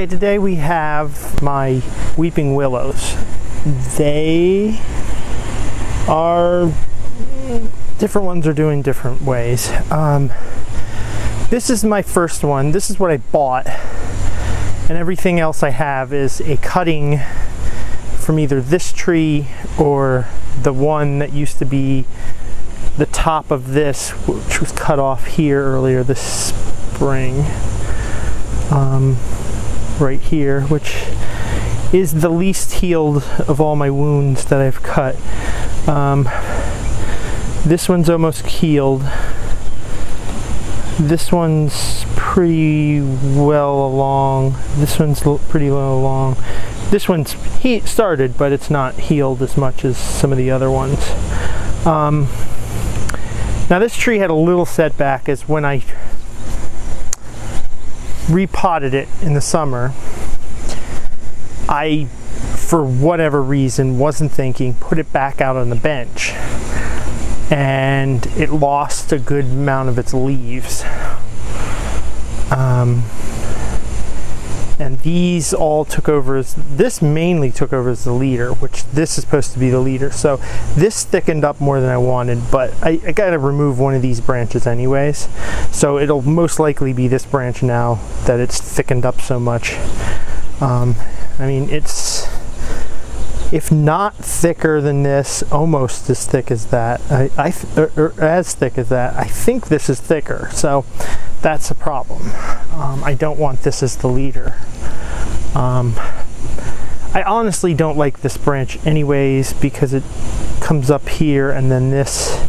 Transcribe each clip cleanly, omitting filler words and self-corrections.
Okay, today we have my Weeping Willows. They are, different ones are doing different ways. This is my first one. This is what I bought, and everything else I have is a cutting from either this tree or the one that used to be the top of this, which was cut off here earlier this spring. Right here, which is the least healed of all my wounds that I've cut. This one's almost healed. This one's pretty well along. This one's pretty well along. This one's started, but it's not healed as much as some of the other ones. Now this tree had a little setback, as when I repotted it in the summer, I, for whatever reason, wasn't thinking, put it back out on the bench, and it lost a good amount of its leaves. And these all took over as, this mainly took over as the leader, which this is supposed to be the leader. So this thickened up more than I wanted, but I gotta remove one of these branches anyways. So it'll most likely be this branch now that it's thickened up so much. I mean, it's, if not thicker than this, almost as thick as that. Or as thick as that. I think this is thicker, so that's a problem. I don't want this as the leader. I honestly don't like this branch anyways, because it comes up here and then this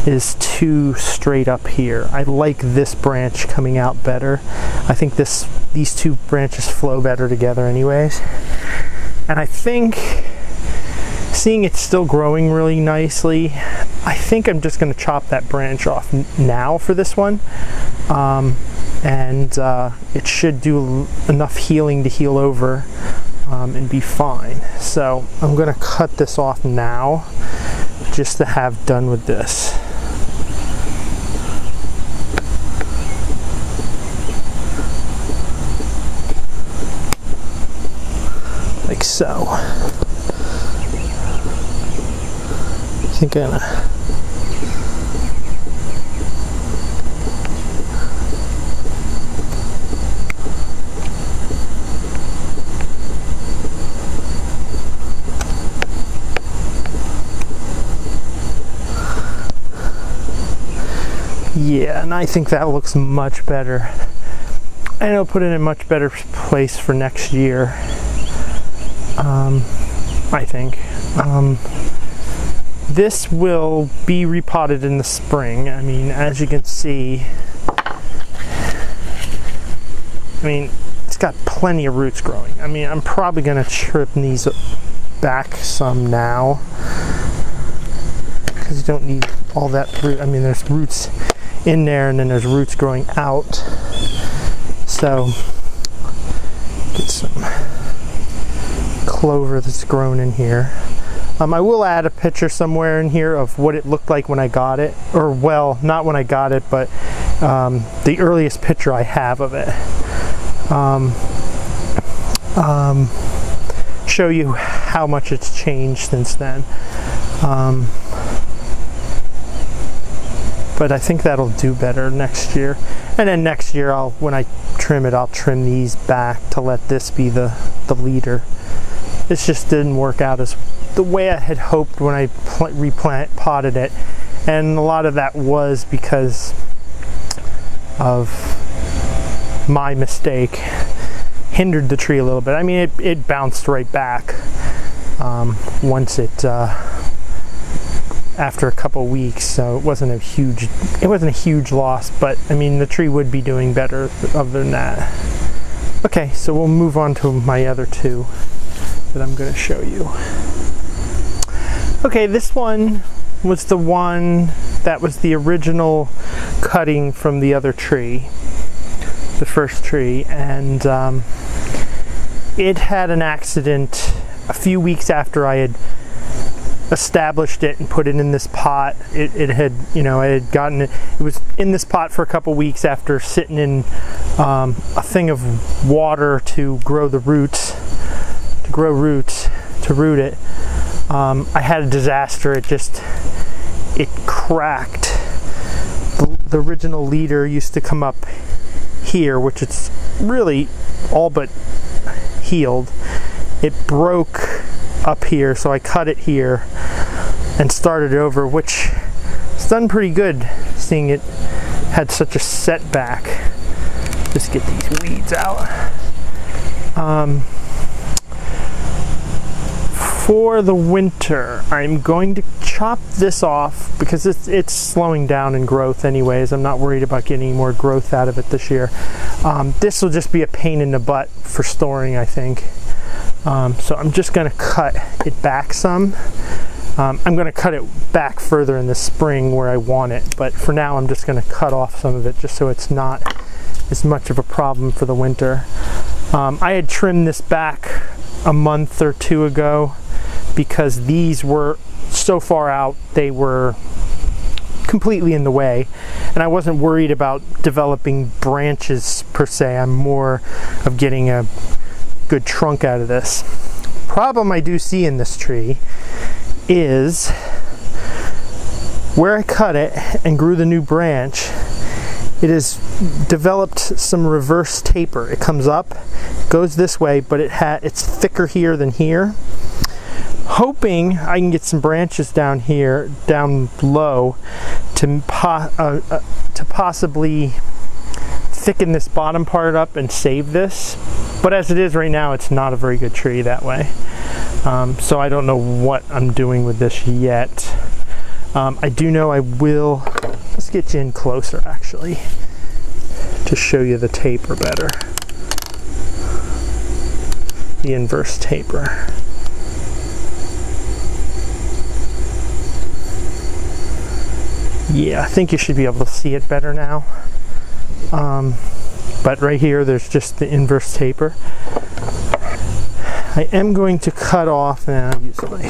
is too straight up here. I like this branch coming out better. I think these two branches flow better together anyways. And I think, seeing it's still growing really nicely, I think I'm just going to chop that branch off now for this one. And it should do enough healing to heal over and be fine. So I'm going to cut this off now just to have done with this. Like so. I think I'm gonna yeah, and I think that looks much better. And it'll put it in a much better place for next year. I think. This will be repotted in the spring. I mean, as you can see, it's got plenty of roots growing. I mean, I'm probably going to trim these back some now, because you don't need all that root. I mean, there's roots in there and then there's roots growing out. So, get some clover that's grown in here. I will add a picture somewhere in here of what it looked like when I got it, or well, not when I got it, but the earliest picture I have of it. Show you how much it's changed since then. But I think that'll do better next year. And then next year, when I trim it, I'll trim these back to let this be the leader. This just didn't work out as the way I had hoped when I potted it, and a lot of that was because of my mistake. Hindered the tree a little bit. I mean, it bounced right back once it after a couple weeks, so it wasn't a huge loss, but I mean, the tree would be doing better other than that. Okay, so we'll move on to my other two that I'm going to show you. Okay, this one was the one that was the original cutting from the other tree, the first tree, and it had an accident a few weeks after I had established it and put it in this pot. It had, you know, I had gotten it. It was in this pot for a couple weeks after sitting in a thing of water to grow the roots, to root it. I had a disaster. It cracked. The original leader used to come up here, which it's really all but healed. It broke up here, so I cut it here and started over, which it's done pretty good, seeing it had such a setback. Just get these weeds out. For the winter, I'm going to chop this off because it's slowing down in growth anyways. I'm not worried about getting any more growth out of it this year. This will just be a pain in the butt for storing, I think. So I'm just going to cut it back some. I'm going to cut it back further in the spring where I want it, but for now I'm just going to cut off some of it just so it's not as much of a problem for the winter. I had trimmed this back a month or two ago because these were so far out, they were completely in the way, and I wasn't worried about developing branches per se. I'm more of getting a good trunk out of this. Problem I do see in this tree is where I cut it and grew the new branch, it has developed some reverse taper. It comes up, goes this way, but it's thicker here than here. Hoping I can get some branches down here, down low, to possibly thicken this bottom part up and save this. But as it is right now, it's not a very good tree that way. So I don't know what I'm doing with this yet. I do know I will, let's get you in closer actually, to show you the taper better. The inverse taper. Yeah, I think you should be able to see it better now. But right here, there's just the inverse taper. I am going to cut off now, use my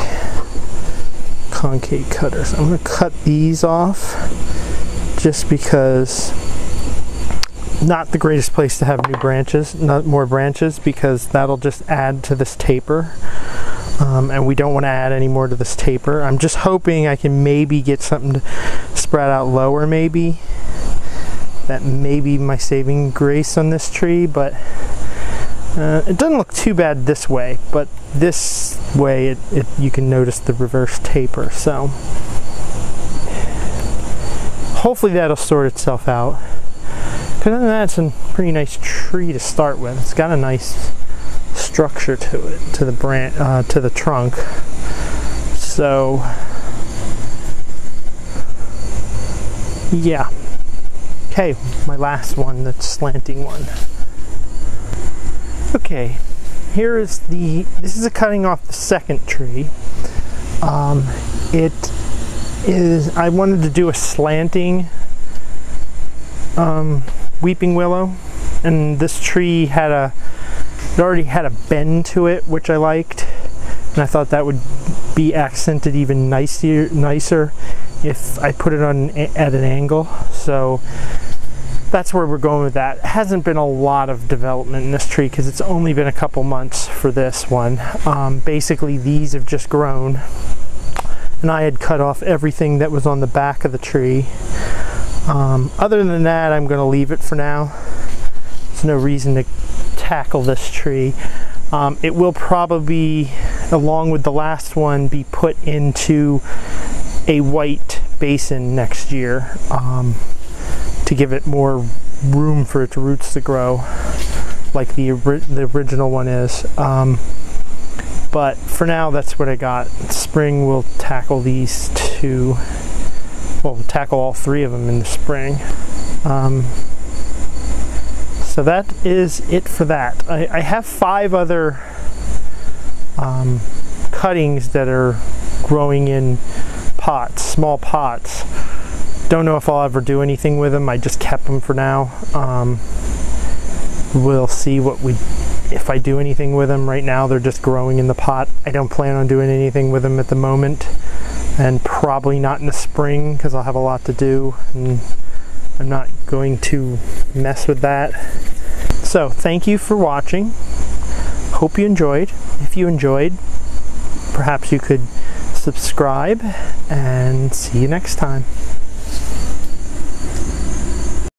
concave cutters. I'm going to cut these off just because not the greatest place to have new branches, not more branches, because that'll just add to this taper. And we don't want to add any more to this taper. I'm just hoping I can maybe get something to spread out lower maybe. That may be my saving grace on this tree, but it doesn't look too bad this way, but this way you can notice the reverse taper. So hopefully that'll sort itself out. Because other than that, it's a pretty nice tree to start with. It's got a nice structure to it, to the branch, to the trunk. So yeah. Okay, my last one, the slanting one. Okay, here is this is a cutting off the second tree. I wanted to do a slanting weeping willow, and this tree it already had a bend to it, which I liked, and I thought that would be accented even nicer if I put it at an angle. So that's where we're going with that. It hasn't been a lot of development in this tree because it's only been a couple months for this one. Basically these have just grown, and I had cut off everything that was on the back of the tree. Other than that, I'm going to leave it for now. There's no reason to tackle this tree. It will probably, along with the last one, be put into a white basin next year to give it more room for its roots to grow, like the original one is. But for now, that's what I got. Spring, we'll tackle these two. Well, we'll tackle all three of them in the spring. So that is it for that. I have 5 other cuttings that are growing in pots, small pots. Don't know if I'll ever do anything with them. I just kept them for now. We'll see what we if I do anything with them. Right now they're just growing in the pot. I don't plan on doing anything with them at the moment, and probably not in the spring because I'll have a lot to do and I'm not going to mess with that. So thank you for watching. Hope you enjoyed. If you enjoyed, perhaps you could subscribe, and see you next time.